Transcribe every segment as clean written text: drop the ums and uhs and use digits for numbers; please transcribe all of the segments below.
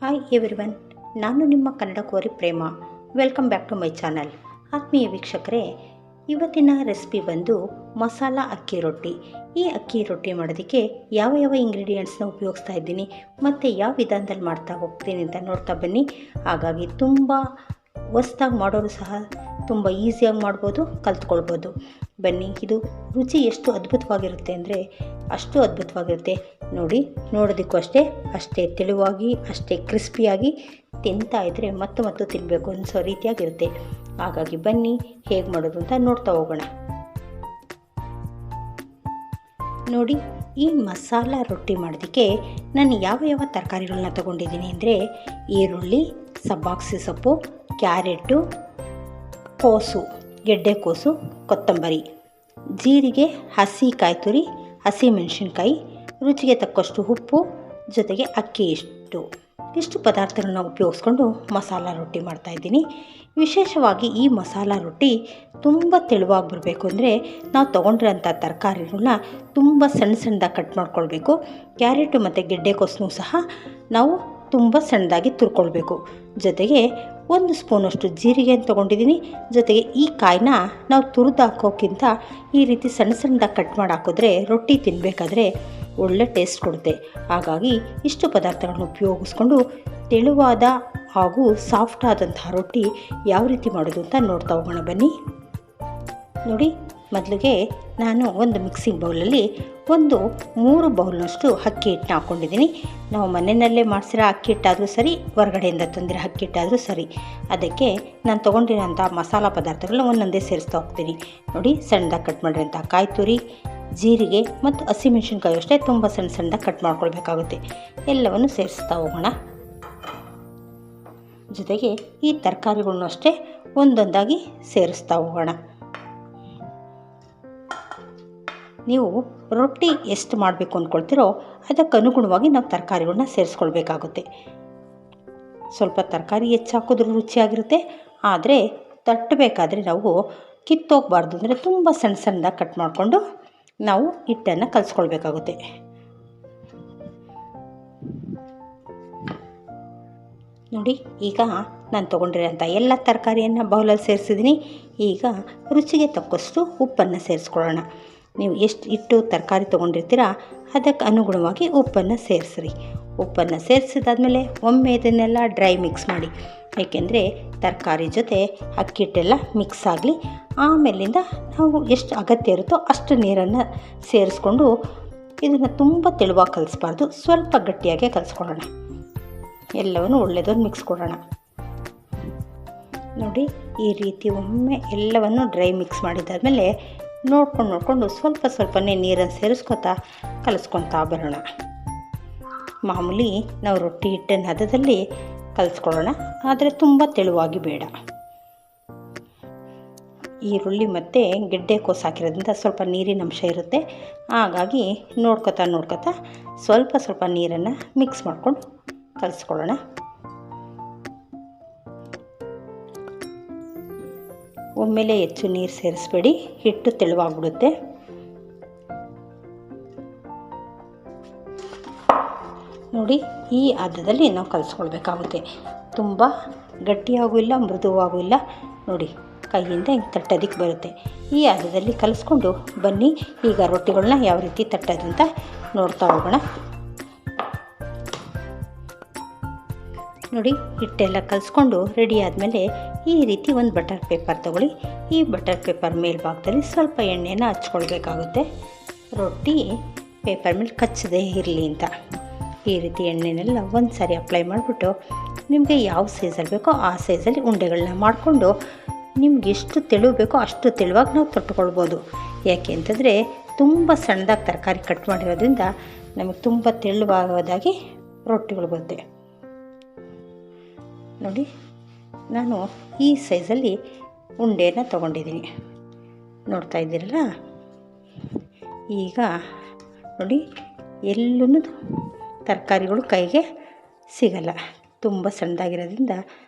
Hi everyone, ನಾನು ನಿಮ್ಮ ಕನ್ನಡ ಕೋರಿ Prema. Welcome back to my channel. ಆತ್ಮೀಯ ವೀಕ್ಷಕರೇ, ಇವತ್ತಿನ ರೆಸಿಪಿ ಬಂದು ಮಸಾಲ ಅಕ್ಕಿ ರೊಟ್ಟಿ. ಈ ಅಕ್ಕಿ ರೊಟ್ಟಿ ಮಾಡೋದಕ್ಕೆ ಯಾವ ಇಂಗ್ರೀಡಿಯೆಂಟ್ಸ್ನ ಉಪಯೋಗಿಸ್ತಾ ಇದ್ದೀನಿ ಮತ್ತು ಯಾವ ವಿಧಾನದಲ್ಲಿ ಮಾಡ್ತಾ ಹೋಗ್ತೀನಿ ಅಂತ ನೋಡ್ತಾ ಬನ್ನಿ. ಹಾಗಾಗಿ ತುಂಬ ಹೊಸ್ದಾಗಿ ಮಾಡೋರು ಸಹ ತುಂಬ ಈಸಿಯಾಗಿ ಮಾಡ್ಬೋದು, ಕಲ್ತ್ಕೊಳ್ಬೋದು. ಬನ್ನಿ, ಇದು ರುಚಿ ಎಷ್ಟು ಅದ್ಭುತವಾಗಿರುತ್ತೆ ಅಂದರೆ ಅಷ್ಟು ಅದ್ಭುತವಾಗಿರುತ್ತೆ. ನೋಡೋದಕ್ಕೂ ಅಷ್ಟೇ ತೆಳುವಾಗಿ, ಅಷ್ಟೇ ಕ್ರಿಸ್ಪಿಯಾಗಿ, ತಿಂತಾ ಇದ್ದರೆ ಮತ್ತು ತಿನ್ನಬೇಕು ಅನಿಸೋ ರೀತಿಯಾಗಿರುತ್ತೆ. ಹಾಗಾಗಿ ಬನ್ನಿ, ಹೇಗೆ ಮಾಡೋದು ಅಂತ ನೋಡ್ತಾ ಹೋಗೋಣ. ನೋಡಿ, ಈ ಮಸಾಲ ರೊಟ್ಟಿ ಮಾಡೋದಕ್ಕೆ ನಾನು ಯಾವ ತರಕಾರಿಗಳನ್ನ ತೊಗೊಂಡಿದ್ದೀನಿ ಅಂದರೆ ಈರುಳ್ಳಿ, ಸಬ್ಬಾಕ್ಸಿ ಸೊಪ್ಪು, ಕ್ಯಾರೆಟು, ಕೋಸು, ಗೆಡ್ಡೆಕೋಸು, ಕೊತ್ತಂಬರಿ, ಜೀರಿಗೆ, ಹಸಿ ಕಾಯಿ ತುರಿ, ಹಸಿ ಮೆಣಸಿನ್ಕಾಯಿ, ರುಚಿಗೆ ತಕ್ಕಷ್ಟು ಉಪ್ಪು, ಜೊತೆಗೆ ಅಕ್ಕಿ ಇಷ್ಟು ಪದಾರ್ಥಗಳನ್ನ ಉಪಯೋಗಿಸ್ಕೊಂಡು ಮಸಾಲ ರೊಟ್ಟಿ ಮಾಡ್ತಾಯಿದ್ದೀನಿ. ವಿಶೇಷವಾಗಿ ಈ ಮಸಾಲ ರೊಟ್ಟಿ ತುಂಬ ತೆಳುವಾಗಿ ಬರಬೇಕು ಅಂದರೆ ನಾವು ತೊಗೊಂಡಿರೋಂಥ ತರಕಾರಿಗಳನ್ನ ತುಂಬ ಸಣ್ಣದಾಗಿ ಕಟ್ ಮಾಡ್ಕೊಳ್ಬೇಕು. ಕ್ಯಾರೆಟು ಮತ್ತು ಗೆಡ್ಡೆಕೋಸನ್ನು ಸಹ ನಾವು ತುಂಬ ಸಣ್ಣದಾಗಿ ತುರ್ಕೊಳ್ಬೇಕು. ಜೊತೆಗೆ 1 ಸ್ಪೂನಷ್ಟು ಜೀರಿಗೆ ತೊಗೊಂಡಿದ್ದೀನಿ. ಜೊತೆಗೆ ಈ ಕಾಯಿನ ನಾವು ತುರಿದು ಹಾಕೋಕ್ಕಿಂತ ಈ ರೀತಿ ಸಣ್ಣದಾಗಿ ಕಟ್ ಮಾಡಿ ಹಾಕಿದ್ರೆ ರೊಟ್ಟಿ ತಿನ್ನಬೇಕಾದ್ರೆ ಒಳ್ಳೆ ಟೇಸ್ಟ್ ಕೊಡುತ್ತೆ. ಹಾಗಾಗಿ ಇಷ್ಟು ಪದಾರ್ಥಗಳನ್ನು ಉಪಯೋಗಿಸ್ಕೊಂಡು ತೆಳುವಾದ ಹಾಗೂ ಸಾಫ್ಟ್ ಆದಂತಹ ರೊಟ್ಟಿ ಯಾವ ರೀತಿ ಮಾಡೋದು ಅಂತ ನೋಡ್ತಾ ಹೋಗೋಣ ಬನ್ನಿ. ನೋಡಿ, ಮೊದಲಿಗೆ ನಾನು ಒಂದು ಮಿಕ್ಸಿಂಗ್ ಬೌಲಲ್ಲಿ 3 ಬೌಲ್ನಷ್ಟು ಅಕ್ಕಿ ಹಿಟ್ಟನ್ನ ಹಾಕ್ಕೊಂಡಿದ್ದೀನಿ. ನಾವು ಮನೆಯಲ್ಲೇ ಮಾಡಿಸಿರೋ ಅಕ್ಕಿ ಹಿಟ್ಟಾದರೂ ಸರಿ, ಹೊರಗಡೆಯಿಂದ ತಂದಿರೋ ಅಕ್ಕಿ ಹಿಟ್ಟಾದರೂ ಸರಿ. ಅದಕ್ಕೆ ನಾನು ತೊಗೊಂಡಿರೋಂಥ ಮಸಾಲ ಪದಾರ್ಥಗಳನ್ನ ಒಂದೊಂದೇ ಸೇರಿಸ್ತಾ ಹೋಗ್ತೀನಿ. ನೋಡಿ, ಸಣ್ಣದಾಗಿ ಕಟ್ ಮಾಡಿರೋಂಥ ಕಾಯಿ ತುರಿ, ಜೀರಿಗೆ ಮತ್ತು ಹಸಿಮೆಣಸಿನ್ಕಾಯಿ ಅಷ್ಟೇ ತುಂಬ ಸಣ್ಣದಾಗಿ ಕಟ್ ಮಾಡ್ಕೊಳ್ಬೇಕಾಗುತ್ತೆ. ಎಲ್ಲವನ್ನು ಸೇರಿಸ್ತಾ ಹೋಗೋಣ. ಜೊತೆಗೆ ಈ ತರಕಾರಿಗಳನ್ನೂ ಅಷ್ಟೇ ಒಂದೊಂದಾಗಿ ಸೇರಿಸ್ತಾ ಹೋಗೋಣ. ನೀವು ರೊಟ್ಟಿ ಎಷ್ಟು ಮಾಡಬೇಕು ಅಂದ್ಕೊಳ್ತೀರೋ ಅದಕ್ಕೆ ಅನುಗುಣವಾಗಿ ನಾವು ತರಕಾರಿಗಳನ್ನ ಸೇರಿಸ್ಕೊಳ್ಬೇಕಾಗುತ್ತೆ. ಸ್ವಲ್ಪ ತರಕಾರಿ ಹೆಚ್ಚು ಹಾಕಿದ್ರೂ ರುಚಿಯಾಗಿರುತ್ತೆ. ಆದರೆ ತಟ್ಟಬೇಕಾದ್ರೆ ನಾವು ಕಿತ್ತೋಗಬಾರ್ದು ಅಂದರೆ ತುಂಬ ಸಣ್ಣದಾಗಿ ಕಟ್ ಮಾಡಿಕೊಂಡು ನಾವು ಹಿಟ್ಟನ್ನು ಕಲಿಸ್ಕೊಳ್ಬೇಕಾಗುತ್ತೆ. ನೋಡಿ, ಈಗ ನಾನು ತೊಗೊಂಡಿರೋಂಥ ಎಲ್ಲ ತರಕಾರಿಯನ್ನು ಬೌಲಲ್ಲಿ ಸೇರಿಸಿದ್ದೀನಿ. ಈಗ ರುಚಿಗೆ ತಕ್ಕಷ್ಟು ಉಪ್ಪನ್ನು ಸೇರಿಸ್ಕೊಳ್ಳೋಣ. ನೀವು ಎಷ್ಟು ಹಿಟ್ಟು ತರಕಾರಿ ತೊಗೊಂಡಿರ್ತೀರ ಅದಕ್ಕೆ ಅನುಗುಣವಾಗಿ ಉಪ್ಪನ್ನು ಸೇರಿಸ್ರಿ. ಉಪ್ಪನ್ನು ಸೇರಿಸಿದಾದ್ಮೇಲೆ ಒಮ್ಮೆ ಇದನ್ನೆಲ್ಲ ಡ್ರೈ ಮಿಕ್ಸ್ ಮಾಡಿ. ಏಕೆಂದರೆ ತರಕಾರಿ ಜೊತೆ ಅಕ್ಕಿ ಹಿಟ್ಟೆಲ್ಲ ಮಿಕ್ಸ್ ಆಗಲಿ. ಆಮೇಲಿಂದ ನಾವು ಎಷ್ಟು ಅಗತ್ಯ ಇರುತ್ತೋ ಅಷ್ಟು ನೀರನ್ನು ಸೇರಿಸ್ಕೊಂಡು ಇದನ್ನು ತುಂಬ ತೆಳುವಾಗಿ ಕಲಿಸ್ಬಾರ್ದು, ಸ್ವಲ್ಪ ಗಟ್ಟಿಯಾಗೆ ಕಲಿಸ್ಕೊಳ್ಳೋಣ. ಎಲ್ಲವನ್ನು ಒಳ್ಳೆಯದೊಂದು ಮಿಕ್ಸ್ ಕೊಡೋಣ. ನೋಡಿ, ಈ ರೀತಿ ಒಮ್ಮೆ ಎಲ್ಲವನ್ನು ಡ್ರೈ ಮಿಕ್ಸ್ ಮಾಡಿದ್ದಾದಮೇಲೆ ನೋಡ್ಕೊಂಡು ಸ್ವಲ್ಪನೇ ನೀರನ್ನು ಸೇರಿಸ್ಕೊತಾ ಕಲಿಸ್ಕೊತಾ ಬರೋಣ. ಮಾಮೂಲಿ ನಾವು ರೊಟ್ಟಿ ಹಿಟ್ಟಿನ ಹದದಲ್ಲಿ ಕಲಿಸ್ಕೊಳ್ಳೋಣ, ಆದರೆ ತುಂಬ ತೆಳುವಾಗಿ ಬೇಡ. ಈರುಳ್ಳಿ ಮತ್ತು ಗೆಡ್ಡೆಕೋಸು ಹಾಕಿರೋದ್ರಿಂದ ಸ್ವಲ್ಪ ನೀರಿನ ಅಂಶ ಇರುತ್ತೆ. ಹಾಗಾಗಿ ನೋಡ್ಕೊತಾ ಸ್ವಲ್ಪ ನೀರನ್ನು ಮಿಕ್ಸ್ ಮಾಡ್ಕೊಂಡು ಕಲಿಸ್ಕೊಳ್ಳೋಣ. ಒಮ್ಮೆಲೆ ಹೆಚ್ಚು ನೀರು ಸೇರಿಸ್ಬೇಡಿ, ಹಿಟ್ಟು ತೆಳುವಾಗ್ಬಿಡುತ್ತೆ. ನೋಡಿ, ಈ ಹದದಲ್ಲಿ ನಾವು ಕಲಿಸ್ಕೊಳ್ಬೇಕಾಗುತ್ತೆ. ತುಂಬ ಗಟ್ಟಿಯಾಗೂ ಇಲ್ಲ, ಮೃದುವಾಗೂ ಇಲ್ಲ. ನೋಡಿ, ಕೈಯಿಂದ ಹಿಂಗೆ ತಟ್ಟೋದಕ್ಕೆ ಬರುತ್ತೆ. ಈ ಹದದಲ್ಲಿ ಕಲಿಸ್ಕೊಂಡು ಬನ್ನಿ. ಈಗ ರೊಟ್ಟಿಗಳನ್ನ ಯಾವ ರೀತಿ ತಟ್ಟೋದು ಅಂತ ನೋಡ್ತಾ ಹೋಗೋಣ. ನೋಡಿ, ಹಿಟ್ಟೆಲ್ಲ ಕಲಿಸ್ಕೊಂಡು ರೆಡಿ ಆದಮೇಲೆ ಈ ರೀತಿ ಒಂದು ಬಟರ್ ಪೇಪರ್ ತೊಗೊಳ್ಳಿ. ಈ ಬಟರ್ ಪೇಪರ್ ಮೇಲ್ಭಾಗದಲ್ಲಿ ಸ್ವಲ್ಪ ಎಣ್ಣೆನ ಹಚ್ಕೊಳ್ಬೇಕಾಗುತ್ತೆ. ರೊಟ್ಟಿ ಪೇಪರ್ ಮೇಲೆ ಕಚ್ಚದೇ ಇರಲಿ ಅಂತ ಈ ರೀತಿ ಎಣ್ಣೆನೆಲ್ಲ ಒಂದು ಸಾರಿ ಅಪ್ಲೈ ಮಾಡಿಬಿಟ್ಟು ನಿಮಗೆ ಯಾವ ಸೈಜಲ್ಲಿ ಬೇಕೋ ಆ ಸೈಜಲ್ಲಿ ಉಂಡೆಗಳನ್ನ ಮಾಡಿಕೊಂಡು ನಿಮ್ಗೆ ಎಷ್ಟು ತೆಳು ಬೇಕೋ ಅಷ್ಟು ತೆಳುವಾಗಿ ನಾವು ತೊಟ್ಟುಕೊಳ್ಬೋದು. ಯಾಕೆ ಅಂತಂದರೆ ತುಂಬ ಸಣ್ಣದಾಗಿ ತರಕಾರಿ ಕಟ್ ಮಾಡಿರೋದ್ರಿಂದ ನಮಗೆ ತುಂಬ ತೆಳುವಾಗೋದಾಗಿ ರೊಟ್ಟಿಗಳು ಬರುತ್ತೆ. ನೋಡಿ, ನಾನು ಈ ಸೈಜಲ್ಲಿ ಉಂಡೆನ ತೊಗೊಂಡಿದ್ದೀನಿ, ನೋಡ್ತಾ ಇದ್ದೀರಲ್ಲ. ಈಗ ನೋಡಿ, ಎಲ್ಲೂ ತರಕಾರಿಗಳು ಕೈಗೆ ಸಿಗಲ್ಲ, ತುಂಬ ಸಣ್ಣದಾಗಿರೋದ್ರಿಂದ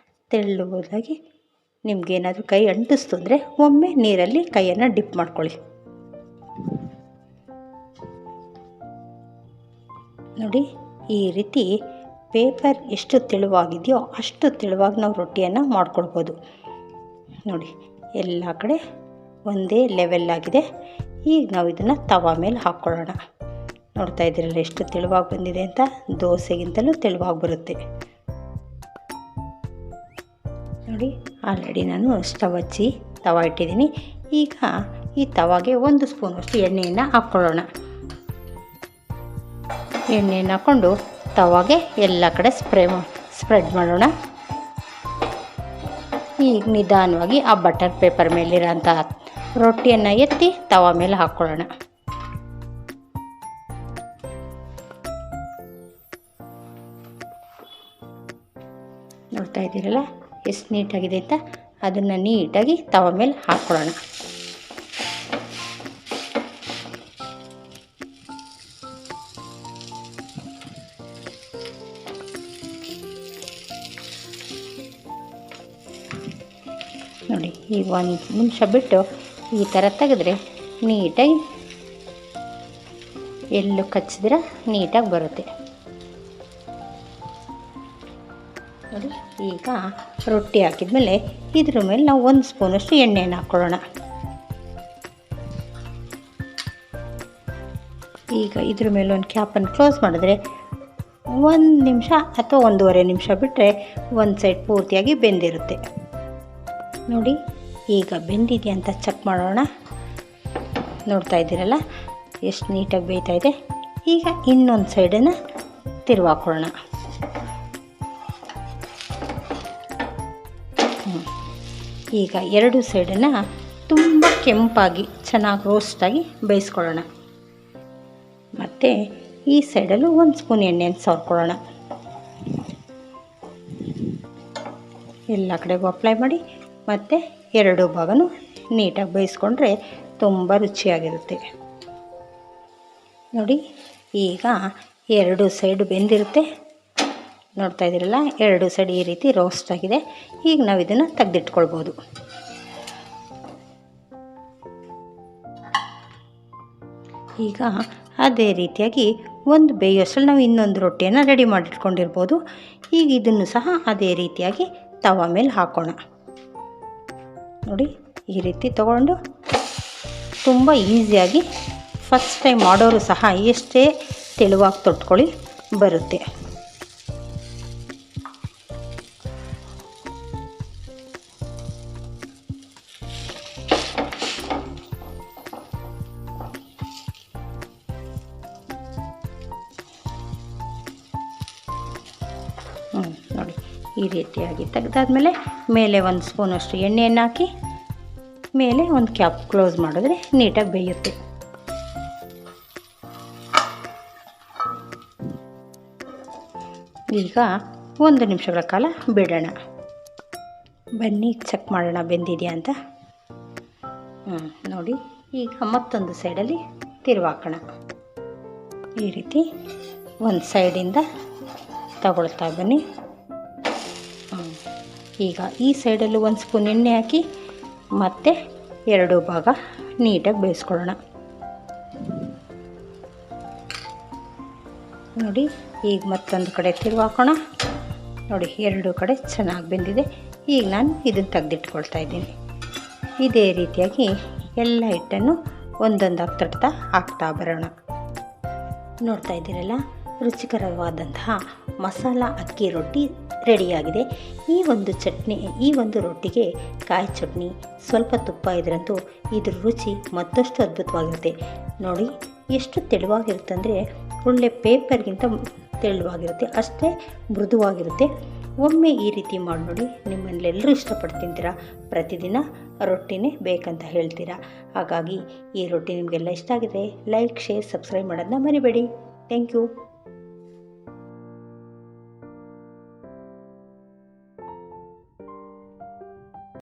ತೆಳುವಾಗಿ. ನಿಮಗೇನಾದರೂ ಕೈ ಅಂಟಿಸ್ತು ಅಂದರೆ ಒಮ್ಮೆ ನೀರಲ್ಲಿ ಕೈಯನ್ನು ಡಿಪ್ ಮಾಡ್ಕೊಳ್ಳಿ. ನೋಡಿ, ಈ ರೀತಿ ಪೇಪರ್ ಎಷ್ಟು ತೆಳುವಾಗಿದೆಯೋ ಅಷ್ಟು ತೆಳುವಾಗಿ ನಾವು ರೊಟ್ಟಿಯನ್ನು ಮಾಡ್ಕೊಳ್ಬೋದು. ನೋಡಿ, ಎಲ್ಲ ಕಡೆ ಒಂದೇ ಲೆವೆಲ್ ಆಗಿದೆ. ಈಗ ನಾವು ಇದನ್ನು ತವಾ ಮೇಲೆ ಹಾಕ್ಕೊಳ್ಳೋಣ. ನೋಡ್ತಾ ಇದ್ದೀರಲ್ಲ ಎಷ್ಟು ತೆಳುವಾಗಿ ಬಂದಿದೆ ಅಂತ. ದೋಸೆಗಿಂತಲೂ ತೆಳುವಾಗಿ ಬರುತ್ತೆ ನೋಡಿ. ಆಲ್ರೆಡಿ ನಾನು ಸ್ಟವ್ ಹಚ್ಚಿ ತವಾ ಇಟ್ಟಿದ್ದೀನಿ. ಈಗ ಈ ತವಾಗೆ 1 ಸ್ಪೂನಷ್ಟು ಎಣ್ಣೆಯನ್ನು ಹಾಕ್ಕೊಳ್ಳೋಣ. ಎಣ್ಣೆಯನ್ನು ಹಾಕ್ಕೊಂಡು ತವಾಗೆ ಎಲ್ಲ ಕಡೆ ಸ್ಪ್ರೆಡ್ ಮಾಡೋಣ. ಈಗ ನಿಧಾನವಾಗಿ ಆ ಬಟರ್ ಪೇಪರ್ ಮೇಲಿರೋಂಥ ರೊಟ್ಟಿಯನ್ನು ಎತ್ತಿ ತವಾ ಮೇಲೆ ಹಾಕ್ಕೊಳ್ಳೋಣ. ನೋಡ್ತಾ ಇದ್ದೀರಲ್ಲ ಎಷ್ಟು ನೀಟಾಗಿದೆ ಅಂತ. ಅದನ್ನು ನೀಟಾಗಿ ತವಾ ಮೇಲೆ ಹಾಕ್ಕೊಳ್ಳೋಣ. ನೋಡಿ, ಈಗ 1 ನಿಮಿಷ ಬಿಟ್ಟು ಈ ಥರ ತೆಗೆದ್ರೆ ನೀಟಾಗಿ ಎಲ್ಲೂ ಕಚ್ಚಿದ್ರೆ ನೀಟಾಗಿ ಬರುತ್ತೆ ನೋಡಿ. ಈಗ ರೊಟ್ಟಿ ಹಾಕಿದ್ಮೇಲೆ ಇದ್ರ ಮೇಲೆ ನಾವು 1 ಸ್ಪೂನಷ್ಟು ಎಣ್ಣೆಯನ್ನು ಹಾಕ್ಕೊಳ್ಳೋಣ. ಈಗ ಇದ್ರ ಮೇಲೆ ಒಂದು ಕ್ಯಾಪನ್ನು ಕ್ಲೋಸ್ ಮಾಡಿದ್ರೆ 1 ನಿಮಿಷ ಅಥವಾ 1.5 ನಿಮಿಷ ಬಿಟ್ಟರೆ ಒಂದು ಸೈಡ್ ಪೂರ್ತಿಯಾಗಿ ಬೆಂದಿರುತ್ತೆ ನೋಡಿ. ಈಗ ಬೆಂದಿದೆ ಅಂತ ಚೆಕ್ ಮಾಡೋಣ. ನೋಡ್ತಾ ಇದ್ದೀರಲ್ಲ ಎಷ್ಟು ನೀಟಾಗಿ ಬೇಯ್ತಾ ಇದೆ. ಈಗ ಇನ್ನೊಂದು ಸೈಡನ್ನು ತಿರುವಾಕೊಳ್ಳೋಣ. ಈಗ 2 ಸೈಡನ್ನು ತುಂಬ ಕೆಂಪಾಗಿ ಚೆನ್ನಾಗಿ ರೋಸ್ಟಾಗಿ ಬೇಯಿಸ್ಕೊಳ್ಳೋಣ. ಮತ್ತು ಈ ಸೈಡಲ್ಲೂ 1 ಸ್ಪೂನ್ ಎಣ್ಣೆಯನ್ನು ಸವರ್ಕೊಳ್ಳೋಣ. ಎಲ್ಲ ಕಡೆಗೂ ಅಪ್ಲೈ ಮಾಡಿ ಮತ್ತು 2 ಭಾಗನೂ ನೀಟಾಗಿ ಬೇಯಿಸ್ಕೊಂಡ್ರೆ ತುಂಬ ರುಚಿಯಾಗಿರುತ್ತೆ ನೋಡಿ. ಈಗ 2 ಸೈಡು ಬೆಂದಿರುತ್ತೆ. ನೋಡ್ತಾ ಇದ್ದೀರಲ್ಲ 2 ಸೈಡ್ ಈ ರೀತಿ ರೋಸ್ಟ್ ಆಗಿದೆ. ಈಗ ನಾವು ಇದನ್ನು ತೆಗೆದಿಟ್ಕೊಳ್ಬೋದು. ಈಗ ಅದೇ ರೀತಿಯಾಗಿ ಒಂದು ಬೇಯೋಷ್ಟರಲ್ಲಿ ನಾವು ಇನ್ನೊಂದು ರೊಟ್ಟಿಯನ್ನು ರೆಡಿ ಮಾಡಿಟ್ಕೊಂಡಿರ್ಬೋದು. ಈಗ ಇದನ್ನು ಸಹ ಅದೇ ರೀತಿಯಾಗಿ ತವಾ ಮೇಲೆ ಹಾಕೋಣ ನೋಡಿ. ಈ ರೀತಿ ತಗೊಂಡು ತುಂಬ ಈಸಿಯಾಗಿ ಫಸ್ಟ್ ಟೈಮ್ ಮಾಡೋರು ಸಹ ಎಷ್ಟೇ ತೆಳುವಾಗಿ ತೊಟ್ಕೊಳ್ಳಿ ಬರುತ್ತೆ. ನೋಡಿ, ಈ ರೀತಿಯಾಗಿ ತೆಗೆದಾದ್ಮೇಲೆ ಮೇಲೆ 1 ಸ್ಪೂನಷ್ಟು ಎಣ್ಣೆಯನ್ನು ಹಾಕಿ ಮೇಲೆ ಒಂದು ಕ್ಯಾಪ್ ಕ್ಲೋಸ್ ಮಾಡಿದ್ರೆ ನೀಟಾಗಿ ಬೇಯುತ್ತೆ. ಈಗ 1 ನಿಮಿಷಗಳ ಕಾಲ ಬಿಡೋಣ. ಬನ್ನಿ ಚೆಕ್ ಮಾಡೋಣ ಬೆಂದಿದೆಯಾ ಅಂತ. ನೋಡಿ, ಈಗ ಮತ್ತೊಂದು ಸೈಡಲ್ಲಿ ತಿರುವಾಕೋಣ. ಈ ರೀತಿ ಒಂದು ಸೈಡಿಂದ ತಗೊಳ್ತಾ ಬನ್ನಿ. ಈಗ ಈ ಸೈಡಲ್ಲೂ 1 ಸ್ಪೂನ್ ಎಣ್ಣೆ ಹಾಕಿ ಮತ್ತು 2 ಭಾಗ ನೀಟಾಗಿ ಬೇಯಿಸ್ಕೊಳ್ಳೋಣ ನೋಡಿ. ಈಗ ಮತ್ತೊಂದು ಕಡೆ ತಿರುವಾಕೋಣ. ನೋಡಿ, 2 ಕಡೆ ಚೆನ್ನಾಗಿ ಬೆಂದಿದೆ. ಈಗ ನಾನು ಇದನ್ನು ತೆಗೆದಿಟ್ಕೊಳ್ತಾ ಇದ್ದೀನಿ. ಇದೇ ರೀತಿಯಾಗಿ ಎಲ್ಲ ಹಿಟ್ಟನ್ನು ಒಂದೊಂದಾಗಿ ತಟ್ತಾ ಹಾಕ್ತಾ ಬರೋಣ. ನೋಡ್ತಾ ಇದ್ದೀರಲ್ಲ, ರುಚಿಕರವಾದಂತಹ ಮಸಾಲ ಅಕ್ಕಿ ರೊಟ್ಟಿ ರೆಡಿಯಾಗಿದೆ. ಈ ಒಂದು ರೊಟ್ಟಿಗೆ ಕಾಯಿ ಚಟ್ನಿ, ಸ್ವಲ್ಪ ತುಪ್ಪ ಇದ್ರಂತೂ ಇದ್ರ ರುಚಿ ಮತ್ತಷ್ಟು ಅದ್ಭುತವಾಗಿರುತ್ತೆ ನೋಡಿ. ಎಷ್ಟು ತೆಳುವಾಗಿರುತ್ತೆ ಅಂದರೆ ಒಳ್ಳೆ ಪೇಪರ್ಗಿಂತ ತೆಳುವಾಗಿರುತ್ತೆ, ಅಷ್ಟೇ ಮೃದುವಾಗಿರುತ್ತೆ. ಒಮ್ಮೆ ಈ ರೀತಿ ಮಾಡಿ ನೋಡಿ, ನಿಮ್ಮನ್ನೆಲ್ಲರೂ ಇಷ್ಟಪಟ್ಟು ತಿಂತೀರಾ. ಪ್ರತಿದಿನ ರೊಟ್ಟಿನೇ ಬೇಕಂತ ಹೇಳ್ತೀರಾ. ಹಾಗಾಗಿ ಈ ರೊಟ್ಟಿ ನಿಮಗೆಲ್ಲ ಇಷ್ಟ ಆಗಿದೆ, ಲೈಕ್, ಶೇರ್, ಸಬ್ಸ್ಕ್ರೈಬ್ ಮಾಡೋದನ್ನ ಮರಿಬೇಡಿ. Thank you.